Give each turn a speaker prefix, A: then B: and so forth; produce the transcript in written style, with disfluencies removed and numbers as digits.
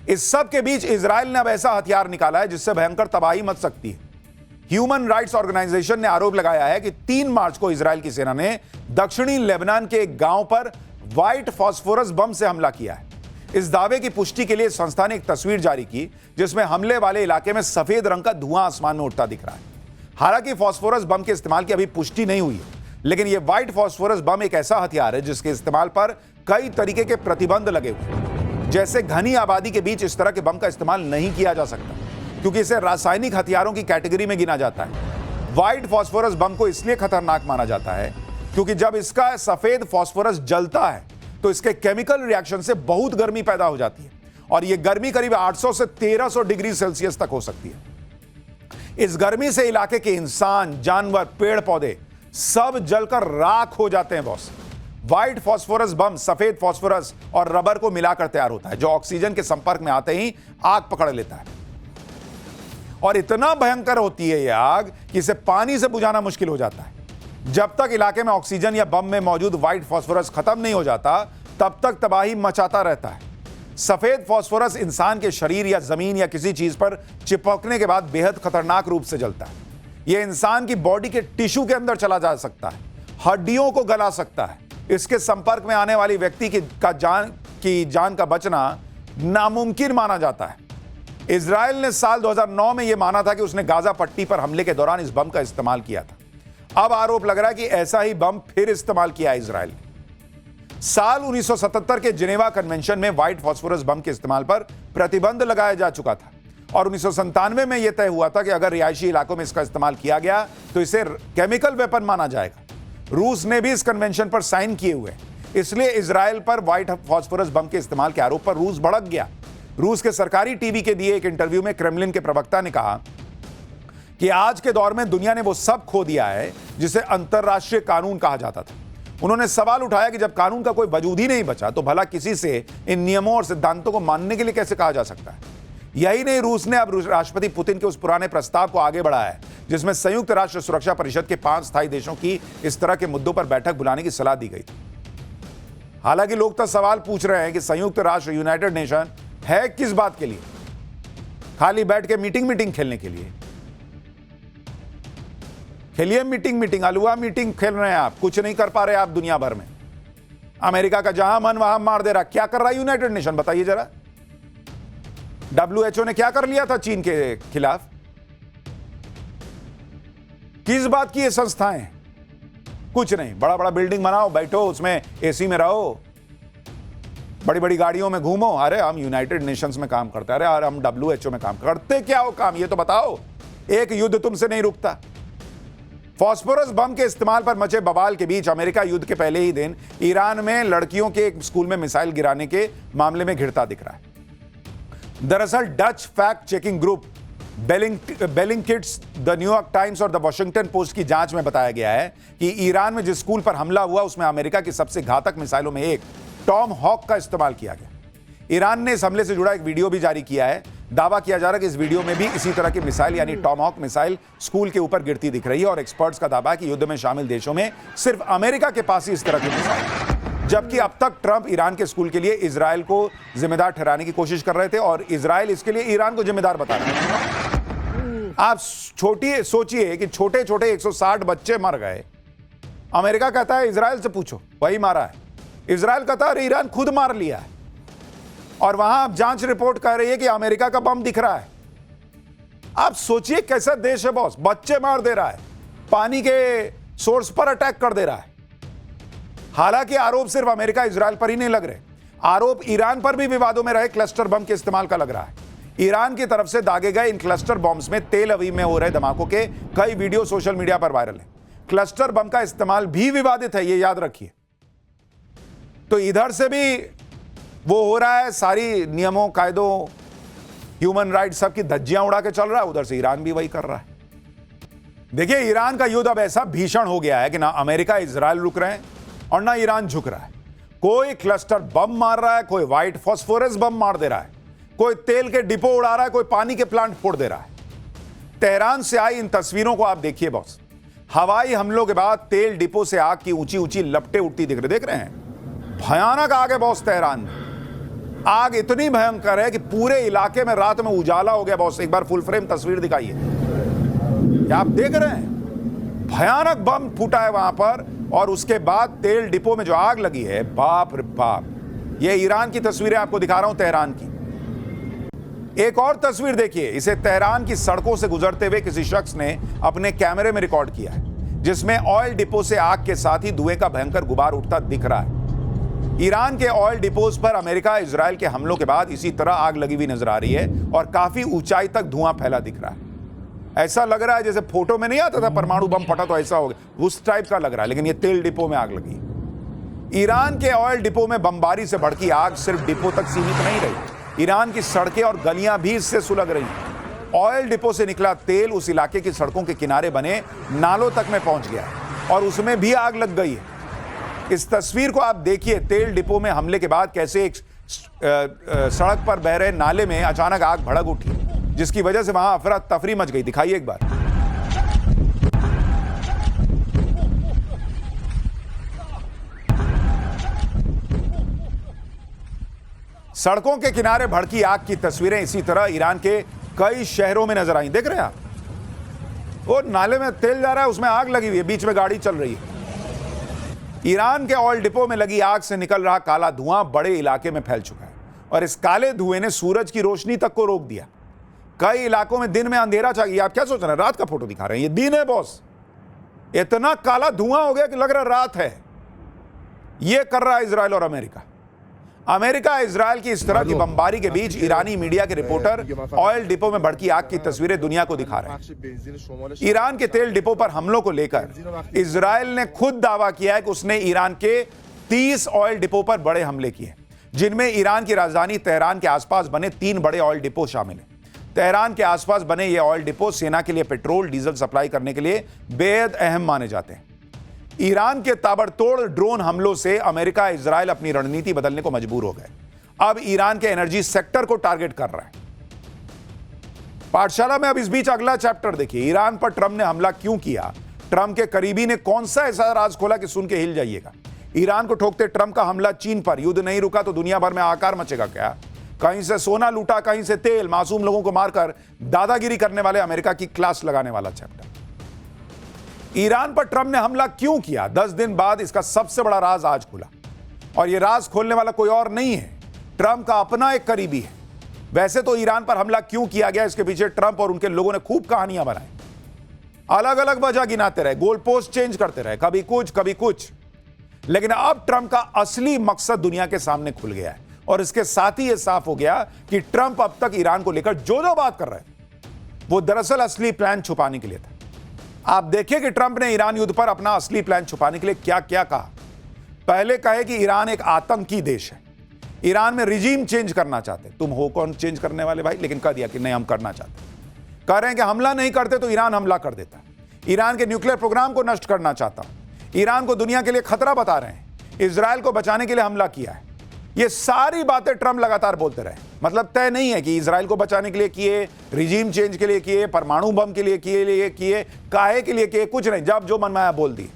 A: इस सब के बीच इजराइल ने अब ऐसा हथियार निकाला है जिससे भयंकर तबाही मच सकती है। ह्यूमन राइट्स ऑर्गेनाइजेशन ने आरोप लगाया है कि 3 मार्च को इजराइल की सेना ने दक्षिणी लेबनान के एक गांव पर व्हाइट फास्फोरस बम से हमला किया है। इस दावे की पुष्टि के लिए संस्था ने एक तस्वीर जारी की जिसमें हमले वाले इलाके में सफेद रंग का धुआं आसमान में उठता दिख रहा है। हालांकि फास्फोरस बम के इस्तेमाल की अभी पुष्टि नहीं हुई है, लेकिन यह व्हाइट फास्फोरस बम एक ऐसा हथियार है जिसके इस्तेमाल पर कई तरीके के प्रतिबंध लगे हुए हैं। जैसे घनी आबादी के बीच इस तरह के बम का इस्तेमाल नहीं किया जा सकता क्योंकि इसे रासायनिक हथियारों की कैटेगरी में गिना जाता है। व्हाइट फास्फोरस बम को इसलिए खतरनाक माना जाता है क्योंकि जब इसका सफेद फास्फोरस जलता है तो इसके केमिकल रिएक्शन से बहुत गर्मी पैदा हो जाती है और यह गर्मी करीब 800 से 1300 डिग्री सेल्सियस तक हो सकती है। इस गर्मी से इलाके के इंसान, जानवर, पेड़ पौधे सब जलकर राख हो जाते हैं बॉस। व्हाइट फास्फोरस बम सफेद फास्फोरस और रबर को मिलाकर तैयार होता है जो ऑक्सीजन के संपर्क में आते ही आग पकड़ लेता है और इतना भयंकर होती है यह आग कि इसे पानी से बुझाना मुश्किल हो जाता है। जब तक इलाके में ऑक्सीजन या बम में मौजूद व्हाइट फास्फोरस खत्म नहीं हो जाता तब तक तबाही मचाता रहता है। सफेद फास्फोरस इंसान के शरीर या जमीन या किसी चीज पर चिपकने के बाद बेहद खतरनाक रूप से जलता है। यह इंसान की बॉडी के टिश्यू के अंदर चला जा सकता है, हड्डियों को गला सकता है। इसके संपर्क में आने वाली व्यक्ति की जान का बचना नामुमकिन माना जाता है। इजराइल ने साल 2009 में यह माना था कि उसने गाजा पट्टी पर हमले के दौरान इस बम का इस्तेमाल किया था। अब आरोप लग रहा है कि ऐसा ही बम फिर इस्तेमाल किया इजराइल ने। साल 1977 के जिनेवा कन्वेंशन में व्हाइट फास्फोरस बम के इस्तेमाल पर प्रतिबंध लगाया जा चुका था और 1997 में यह तय हुआ था कि अगर रिहायशी इलाकों में इसका इस्तेमाल किया गया तो इसे केमिकल वेपन माना जाएगा। रूस ने भी इस कन्वेंशन पर साइन किए हुए, इसलिए इजराइल पर व्हाइट फास्फोरस बम के इस्तेमाल के आरोप पर रूस भड़क गया। रूस के सरकारी टीवी के दिए एक इंटरव्यू में क्रेमलिन के प्रवक्ता ने कहा कि आज के दौर में दुनिया ने वो सब खो दिया है जिसे अंतरराष्ट्रीय कानून कहा जाता था। उन्होंने सवाल उठाया कि जब कानून का कोई वजूद ही नहीं बचा तो भला किसी से इन नियमों और सिद्धांतों को मानने के लिए कैसे कहा जा सकता है। यही नहीं, रूस ने अब राष्ट्रपति पुतिन के उस पुराने प्रस्ताव को आगे बढ़ाया है जिसमें संयुक्त राष्ट्र सुरक्षा परिषद के 5 स्थायी देशों की इस तरह के मुद्दों पर बैठक बुलाने की सलाह दी गई थी। हालांकि लोग तो सवाल पूछ रहे हैं कि संयुक्त राष्ट्र यूनाइटेड नेशन है किस बात के लिए? खाली बैठ के मीटिंग खेलने के लिए? खेलिए मीटिंग, अलुआ मीटिंग खेल रहे हैं आप, कुछ नहीं कर पा रहे आप दुनिया भर में। अमेरिका का जहां मन वहां मार दे रहा। क्या कर रहा है यूनाइटेड नेशन, बताइए जरा। WHO ने क्या कर लिया था चीन के खिलाफ? किस बात की ये संस्थाएं? कुछ नहीं। बड़ा बड़ा बिल्डिंग बनाओ, बैठो उसमें AC में रहो, बड़ी बड़ी गाड़ियों में घूमो। अरे हम यूनाइटेड नेशंस में काम करते हैं, अरे यार हम WHO में काम करते। क्या हो काम, ये तो बताओ। एक युद्ध तुमसे नहीं रुकता। फास्फोरस बम के इस्तेमाल पर मचे बवाल के बीच अमेरिका युद्ध के पहले ही दिन ईरान में लड़कियों के एक स्कूल में मिसाइल गिराने के मामले में घिरता दिख रहा है। दरअसल Dutch fact checking group Bellingcat's, the New York Times और द वॉशिंगटन पोस्ट की जांच में बताया गया है कि ईरान में जिस स्कूल पर हमला हुआ उसमें अमेरिका की सबसे घातक मिसाइलों में एक टॉम हॉक का इस्तेमाल किया गया। ईरान ने इस हमले से जुड़ा एक वीडियो भी जारी किया है। दावा किया जा रहा है कि इस वीडियो में भी इसी तरह की मिसाइल यानी टॉमहॉक मिसाइल स्कूल के ऊपर गिरती दिख रही है और एक्सपर्ट्स का दावा है कि युद्ध में शामिल देशों में सिर्फ अमेरिका के पास ही इस तरह की मिसाइल, जबकि अब तक ट्रंप ईरान के स्कूल के लिए इजराइल को जिम्मेदार ठहराने की कोशिश कर रहे थे और इजराइल इसके लिए ईरान को जिम्मेदार बता रहा है। आप सोचिए कि छोटे छोटे 160 बच्चे मर गए। अमेरिका कहता है इजराइल से पूछो, वही मारा है। इजराइल कहता है ईरान खुद मार लिया है और वहां जांच रिपोर्ट कह रही है कि अमेरिका का बम दिख रहा है। आप सोचिए कैसा देश है बॉस। बच्चे मार दे रहा है, पानी के सोर्स पर अटैक कर दे रहा है। हालांकि आरोप सिर्फ अमेरिका इजराइल पर ही नहीं लग रहे, आरोप ईरान पर भी विवादों में रहे क्लस्टर बम के इस्तेमाल का लग रहा है। ईरान की तरफ से दागे गए इन क्लस्टर बॉम्ब्स में तेल अवीव में हो रहे धमाकों के कई वीडियो सोशल मीडिया पर वायरल है। क्लस्टर बम का इस्तेमाल भी विवादित है, यह याद रखिए। तो इधर से भी वो हो रहा है, सारी नियमों कायदों ह्यूमन राइट सब की धज्जियां उड़ा के चल रहा है, उधर से ईरान भी वही कर रहा है। देखिए ईरान का युद्ध अब ऐसा भीषण हो गया है कि ना अमेरिका इजराइल रुक रहे हैं और ना ईरान झुक रहा है। कोई क्लस्टर बम मार रहा है, कोई व्हाइट फास्फोरस बम मार दे रहा है, कोई तेल के डिपो उड़ा रहा है, कोई पानी के प्लांट फोड़ दे रहा है। तेहरान से आई इन तस्वीरों को आप देखिए बॉस। हवाई हमलों के बाद तेल डिपो से आग की ऊंची ऊंची लपटें उठती दिख रहे हैं। भयानक आग है बॉस तेहरान में। आग इतनी भयंकर है कि पूरे इलाके में रात में उजाला हो गया बॉस। एक बार फुल फ्रेम तस्वीर दिखाइए, क्या आप देख रहे हैं? भयानक बम फूटा है वहां पर, और उसके बाद तेल डिपो में जो आग लगी है, बाप रे बाप। ये ईरान की तस्वीरें आपको दिखा रहा हूं, तेहरान की। एक और तस्वीर देखिए, इसे तेहरान की सड़कों से गुजरते हुए किसी शख्स ने अपने कैमरे में रिकॉर्ड किया है, जिसमें ऑयल डिपो से आग के साथ ही धुएं का भयंकर गुबार उठता दिख रहा है। ईरान के ऑयल डिपोज पर अमेरिका इजराइल के हमलों के बाद इसी तरह आग लगी हुई नजर आ रही है, और काफी ऊंचाई तक धुआं फैला दिख रहा है। ऐसा लग रहा है जैसे फोटो में नहीं आता था परमाणु बम फटा तो ऐसा हो गया, उस टाइप का लग रहा है। लेकिन ये तेल डिपो में आग लगी। ईरान के ऑयल डिपो में बमबारी से भड़की आग सिर्फ डिपो तक सीमित नहीं रही, ईरान की सड़कें और गलियां भी इससे सुलग रही हैं। ऑयल डिपो से निकला तेल उस इलाके की सड़कों के किनारे बने नालों तक में पहुंच गया और उसमें भी आग लग गई है। इस तस्वीर को आप देखिए, तेल डिपो में हमले के बाद कैसे एक सड़क पर बह रहे नाले में अचानक आग भड़क उठी, जिसकी वजह से वहां अफरा तफरी मच गई। दिखाइए एक बार। सड़कों के किनारे भड़की आग की तस्वीरें इसी तरह ईरान के कई शहरों में नजर आई। देख रहे हैं आप, वो नाले में तेल जा रहा है, उसमें आग लगी हुई है, बीच में गाड़ी चल रही है। ईरान के ऑयल डिपो में लगी आग से निकल रहा काला धुआं बड़े इलाके में फैल चुका है, और इस काले धुएं ने सूरज की रोशनी तक को रोक दिया। कई इलाकों में दिन में अंधेरा छा गया। आप क्या सोच रहे हैं, रात का फोटो दिखा रहे हैं? ये दिन है बॉस। इतना काला धुआं हो गया कि लग रहा रात है। ये कर रहा है इजराइल और अमेरिका। अमेरिका इजराइल की इस तरह की बमबारी के बीच ईरानी मीडिया के रिपोर्टर ऑयल डिपो में भड़की आग की तस्वीरें दुनिया को दिखा रहे हैं। ईरान के तेल डिपो पर हमलों को लेकर इजराइल ने खुद दावा किया है कि उसने ईरान के 30 ऑयल डिपो पर बड़े हमले किए, जिनमें ईरान की राजधानी तेहरान के आसपास बने 3 बड़े ऑयल डिपो शामिल हैं। तेहरान के आसपास बने ये ऑयल डिपो सेना के लिए पेट्रोल डीजल सप्लाई करने के लिए बेहद अहम माने जाते हैं। ईरान के ताबड़तोड़ ड्रोन हमलों से अमेरिका इजराइल अपनी रणनीति बदलने को मजबूर हो गए। अब ईरान के एनर्जी सेक्टर को टारगेट कर रहा है। पाठशाला में अब इस बीच अगला चैप्टर देखिए, ईरान पर ट्रंप ने हमला क्यों किया, ट्रंप के करीबी ने कौन सा ऐसा राज खोला कि सुन के हिल जाइएगा। ईरान को ठोकते ट्रंप का हमला चीन पर, युद्ध नहीं रुका तो दुनिया भर में आकार मचेगा क्या। कहीं से सोना लूटा, कहीं से तेल, मासूम लोगों को मारकर दादागिरी करने वाले अमेरिका की क्लास लगाने वाला चैप्टर। ईरान पर ट्रंप ने हमला क्यों किया, 10 दिन बाद इसका सबसे बड़ा राज आज खुला, और यह राज खोलने वाला कोई और नहीं है, ट्रंप का अपना एक करीबी है। वैसे तो ईरान पर हमला क्यों किया गया, इसके पीछे ट्रंप और उनके लोगों ने खूब कहानियां बनाई, अलग अलग वजह गिनाते रहे, गोल पोस्ट चेंज करते रहे, कभी कुछ। लेकिन अब ट्रंप का असली मकसद दुनिया के सामने खुल गया है, और इसके साथ ही यह साफ हो गया कि ट्रंप अब तक ईरान को लेकर जो बात कर रहे थे वो दरअसल असली प्लान छुपाने के लिए था। आप देखिए कि ट्रंप ने ईरान युद्ध पर अपना असली प्लान छुपाने के लिए क्या क्या कहा। पहले कहे कि ईरान एक आतंकी देश है, ईरान में रिजीम चेंज करना चाहते। तुम हो कौन चेंज करने वाले भाई, लेकिन कह दिया कि नहीं हम करना चाहते। कह रहे हैं कि हमला नहीं करते तो ईरान हमला कर देता। ईरान के न्यूक्लियर प्रोग्राम को नष्ट करना चाहता हूं, ईरान को दुनिया के लिए खतरा बता रहे हैं, इजराइल को बचाने के लिए हमला किया है। ये सारी बातें ट्रंप लगातार बोलते रहे। मतलब तय नहीं है कि इजराइल को बचाने के लिए किए, रिजीम चेंज के लिए किए, परमाणु बम के लिए किए, काहे के लिए किए, कुछ नहीं, जब जो मन में आया बोल दिए।